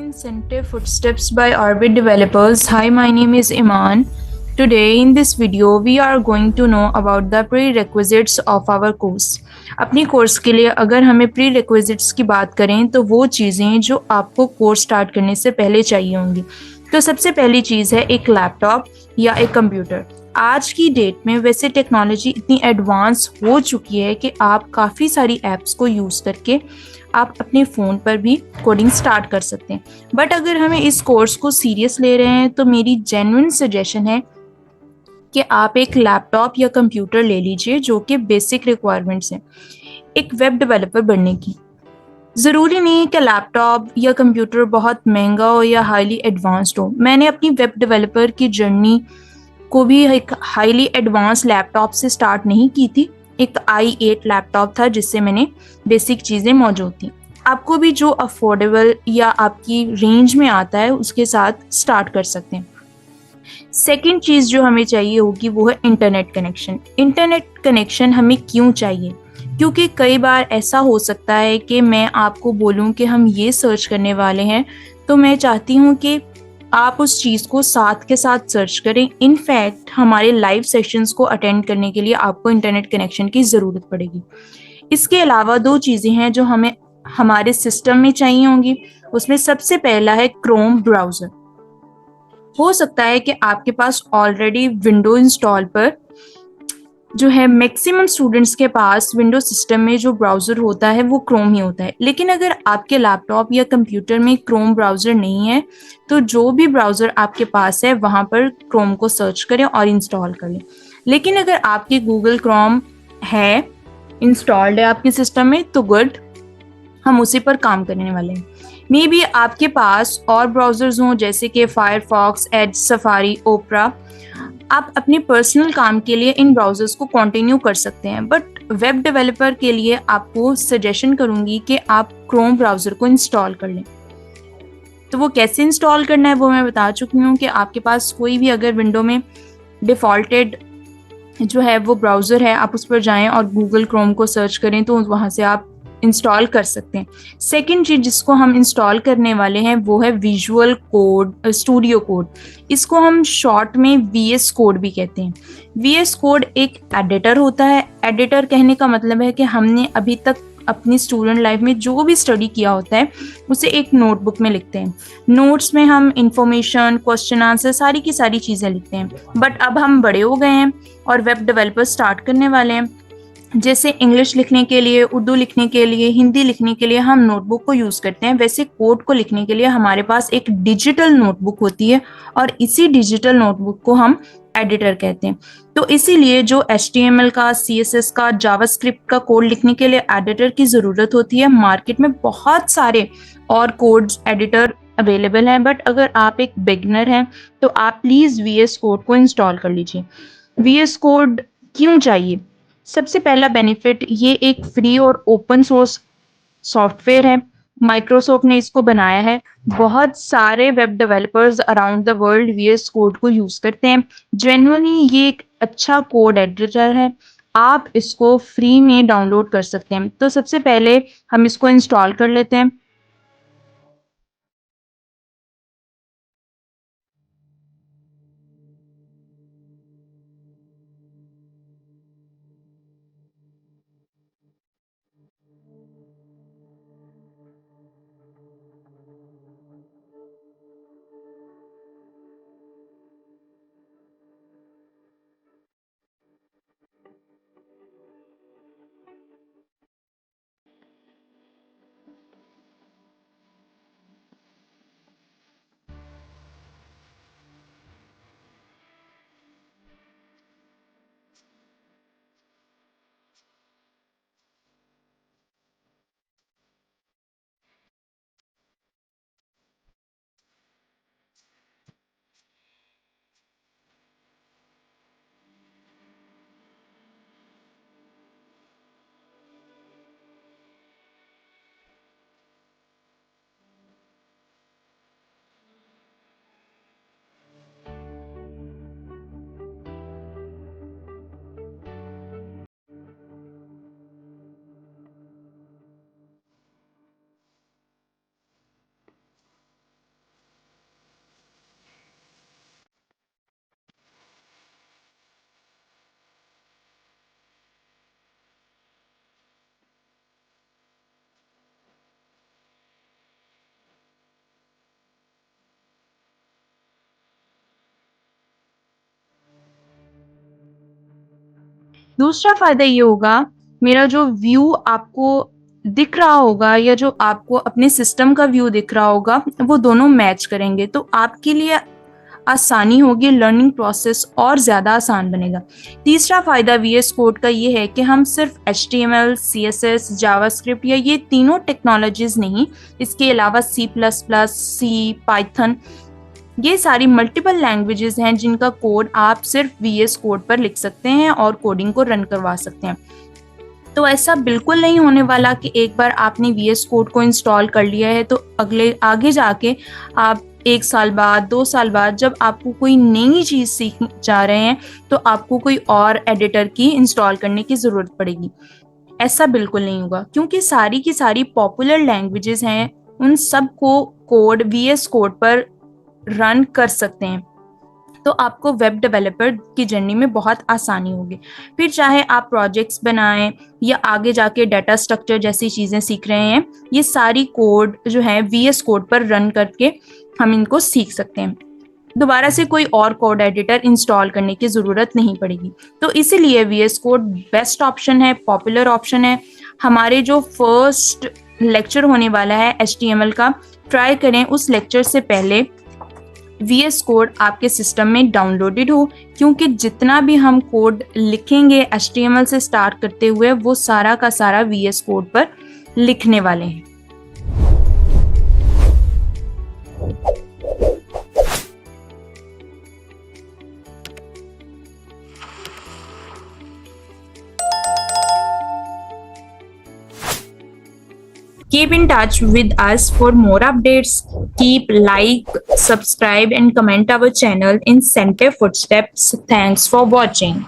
Incentive Footsteps by Orbit Developers. Hi, my name is Iman. Today in this video we are going to know about the prerequisites of our course. अपनी course के लिए अगर हमें prerequisites की बात करें तो वो चीज़ें जो आपको कोर्स स्टार्ट करने से पहले चाहिए होंगी। तो सबसे पहली चीज़ है एक लैपटॉप या एक कंप्यूटर। आज की डेट में वैसे टेक्नोलॉजी इतनी एडवांस हो चुकी है कि आप काफ़ी सारी ऐप्स को यूज़ करके आप अपने फ़ोन पर भी कोडिंग स्टार्ट कर सकते हैं। बट अगर हमें इस कोर्स को सीरियस ले रहे हैं तो मेरी जेन्युइन सजेशन है कि आप एक लैपटॉप या कंप्यूटर ले लीजिए जो कि बेसिक रिक्वायरमेंट्स हैं एक वेब डेवलपर बनने की। ज़रूरी नहीं है कि लैपटॉप या कंप्यूटर बहुत महंगा हो या हाईली एडवांस्ड हो। मैंने अपनी वेब डेवलपर की जर्नी को भी एक हाईली एडवांस लैपटॉप से स्टार्ट नहीं की थी। एक i8 लैपटॉप था जिससे मैंने बेसिक चीज़ें मौजूद थी। आपको भी जो अफोर्डेबल या आपकी रेंज में आता है उसके साथ स्टार्ट कर सकते हैं। सेकंड चीज़ जो हमें चाहिए होगी वो है इंटरनेट कनेक्शन। इंटरनेट कनेक्शन हमें क्यों चाहिए? क्योंकि कई बार ऐसा हो सकता है कि मैं आपको बोलूं कि हम ये सर्च करने वाले हैं, तो मैं चाहती हूँ कि आप उस चीज़ को साथ के साथ सर्च करें। इनफैक्ट हमारे लाइव सेशंस को अटेंड करने के लिए आपको इंटरनेट कनेक्शन की ज़रूरत पड़ेगी। इसके अलावा दो चीज़ें हैं जो हमें हमारे सिस्टम में चाहिए होंगी। उसमें सबसे पहला है क्रोम ब्राउज़र। हो सकता है कि आपके पास ऑलरेडी विंडो इंस्टॉल पर जो है मैक्सिमम स्टूडेंट्स के पास विंडो सिस्टम में जो ब्राउज़र होता है वो क्रोम ही होता है। लेकिन अगर आपके लैपटॉप या कंप्यूटर में क्रोम ब्राउज़र नहीं है तो जो भी ब्राउज़र आपके पास है वहाँ पर क्रोम को सर्च करें और इंस्टॉल कर लें। लेकिन अगर आपकी गूगल क्रोम है इंस्टॉल्ड है आपके सिस्टम में तो गुड, हम उसी पर काम करने वाले हैं। मे बी आपके पास और ब्राउज़र्स हों जैसे कि फायरफॉक्स, एज, सफारी, ओपरा। आप अपने पर्सनल काम के लिए इन ब्राउज़र्स को कंटिन्यू कर सकते हैं, बट वेब डेवलपर के लिए आपको सजेशन करूंगी कि आप क्रोम ब्राउज़र को इंस्टॉल कर लें। तो वो कैसे इंस्टॉल करना है वो मैं बता चुकी हूँ कि आपके पास कोई भी अगर विंडो में डिफ़ॉल्टेड जो है वो ब्राउज़र है, आप उस पर जाएं और गूगल क्रोम को सर्च करें तो वहाँ से आप इंस्टॉल कर सकते हैं। सेकंड चीज़ जिसको हम इंस्टॉल करने वाले हैं वो है विजुअल कोड स्टूडियो कोड। इसको हम शॉर्ट में वीएस कोड भी कहते हैं। वीएस कोड एक एडिटर होता है। एडिटर कहने का मतलब है कि हमने अभी तक अपनी स्टूडेंट लाइफ में जो भी स्टडी किया होता है उसे एक नोटबुक में लिखते हैं। नोट्स में हम इंफॉर्मेशन, क्वेश्चन आंसर सारी की सारी चीज़ें लिखते हैं। बट अब हम बड़े हो गए हैं और वेब डेवलपर स्टार्ट करने वाले हैं। जैसे इंग्लिश लिखने के लिए, उर्दू लिखने के लिए, हिंदी लिखने के लिए हम नोटबुक को यूज़ करते हैं, वैसे कोड को लिखने के लिए हमारे पास एक डिजिटल नोटबुक होती है और इसी डिजिटल नोटबुक को हम एडिटर कहते हैं। तो इसीलिए जो HTML का, CSS का, जावास्क्रिप्ट का कोड लिखने के लिए एडिटर की ज़रूरत होती है। मार्केट में बहुत सारे और कोड्स एडिटर अवेलेबल हैं, बट अगर आप एक बिगनर हैं तो आप प्लीज़ VS कोड को इंस्टॉल कर लीजिए। VS कोड क्यों चाहिए? सबसे पहला बेनिफिट, ये एक फ्री और ओपन सोर्स सॉफ्टवेयर है। माइक्रोसॉफ्ट ने इसको बनाया है। बहुत सारे web developers around the world VS code को यूज़ करते हैं। जेन्युइनली ये एक अच्छा कोड एडिटर है। आप इसको फ्री में डाउनलोड कर सकते हैं। तो सबसे पहले हम इसको इंस्टॉल कर लेते हैं। दूसरा फ़ायदा ये होगा, मेरा जो व्यू आपको दिख रहा होगा या जो आपको अपने सिस्टम का व्यू दिख रहा होगा, वो दोनों मैच करेंगे, तो आपके लिए आसानी होगी, लर्निंग प्रोसेस और ज़्यादा आसान बनेगा। तीसरा फ़ायदा वीएस कोड का ये है कि हम सिर्फ एचटीएमएल, सीएसएस, जावास्क्रिप्ट या ये तीनों टेक्नोलॉजीज़ नहीं, इसके अलावा सी प्लस प्लस, सी, पाइथन, ये सारी मल्टीपल लैंग्वेजेस हैं जिनका कोड आप सिर्फ वीएस कोड पर लिख सकते हैं और कोडिंग को रन करवा सकते हैं। तो ऐसा बिल्कुल नहीं होने वाला कि एक बार आपने वीएस कोड को इंस्टॉल कर लिया है तो आगे जाके आप 1 साल बाद, 2 साल बाद जब आपको कोई नई चीज़ सीखने जा रहे हैं तो आपको कोई और एडिटर की इंस्टॉल करने की ज़रूरत पड़ेगी। ऐसा बिल्कुल नहीं होगा, क्योंकि सारी की सारी पॉपुलर लैंग्वेजेस हैं, उन सब को कोड वीएस कोड पर रन कर सकते हैं। तो आपको वेब डेवलपर की जर्नी में बहुत आसानी होगी। फिर चाहे आप प्रोजेक्ट्स बनाएं या आगे जाके डाटा स्ट्रक्चर जैसी चीज़ें सीख रहे हैं, ये सारी कोड जो है वीएस कोड पर रन करके हम इनको सीख सकते हैं। दोबारा से कोई और कोड एडिटर इंस्टॉल करने की ज़रूरत नहीं पड़ेगी। तो इसीलिए वीएस कोड बेस्ट ऑप्शन है, पॉपुलर ऑप्शन है। हमारे जो फर्स्ट लेक्चर होने वाला है एचटीएमएल का, ट्राई करें उस लेक्चर से पहले वीएस कोड आपके सिस्टम में डाउनलोडेड हो, क्योंकि जितना भी हम कोड लिखेंगे एचटीएमएल से स्टार्ट करते हुए, वो सारा का सारा वीएस कोड पर लिखने वाले हैं। Keep in touch with us for more updates. Keep like, subscribe and comment our channel in Center Footsteps. Thanks for watching.